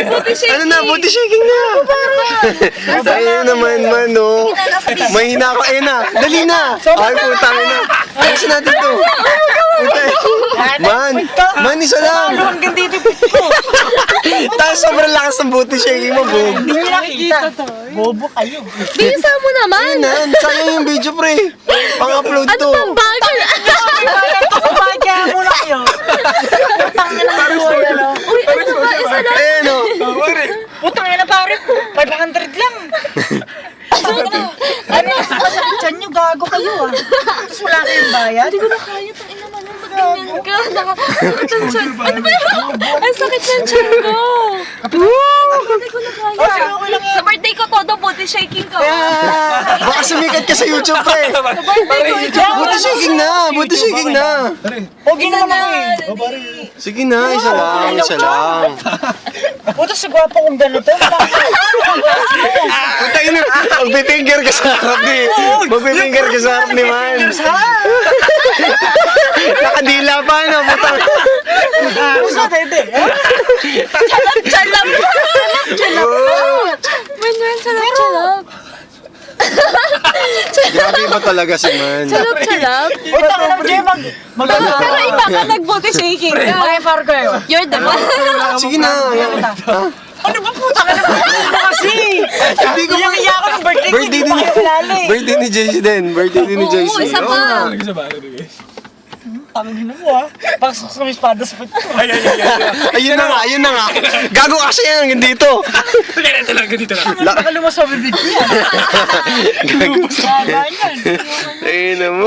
Ano na, booty shaking na. Ayun naman man, no. Mahina ako. Ayun na, dali na. Ay, putang ina. Ayusin natin to. Man, isa lang. Hanggang dito ko. Tapos sobrang lakas ng booty shaking mo, Bob. Hindi nyo nakikita. Bobo kayo. Bisa mo naman. Ayun na, sayang yung video, pre. Pang-upload Ano to. pang bagay? Kumagya muna kayo. Putang na ng buhay, ano? Uy, ano ba? Isa lang. Ayun, no. Putang na pare. 500 lang. Ano? Masakit siya nyo. Gago kayo, ah. Tapos wala kayong bayad. Hindi ko na kaya. Tangina mo naman. Ganyan ka. Sakit ng tiyan. Ano ba yun? Ang sakit ng tiyan ko. Hindi ko na kaya. Sa birthday ko, todo booty shaking ko. Baka sumikat ka sa YouTube, pre. Booty shaking na, booty shaking na. Pogi Isa naman na. ako eh. Sige na, isa lang, isa lang. Puta si gwapo kong ganito. Puta ina, magpipinger ka sa harap ni. Magpipinger ka sa harap ni man. Nakadila pa, no? Puta. Gusto dede. Chalap. Man, chalap. Grabe ba talaga si man? Chalap. Puta ka naman, Jay. Pero iba ka nag-booty shaking ka. Mag-FR kayo. You're the one. Sige na. Ano ba puta ka naman? Ano kasi? Hindi ko ma... Iyak ako ng birthday ko. Birthday Hindi din pa kayo kilala eh. Birthday ni Jaycee din. Birthday din ni Oo, Jaycee. isa pa. Tangin na mo ah. Paksak sa may espada sa pito. Ayun na nga, ayun na nga. Gago kasi yan hanggang dito. Baka lumas sa bibig ko yan. Gago. Gaga yan. Ayun na mo.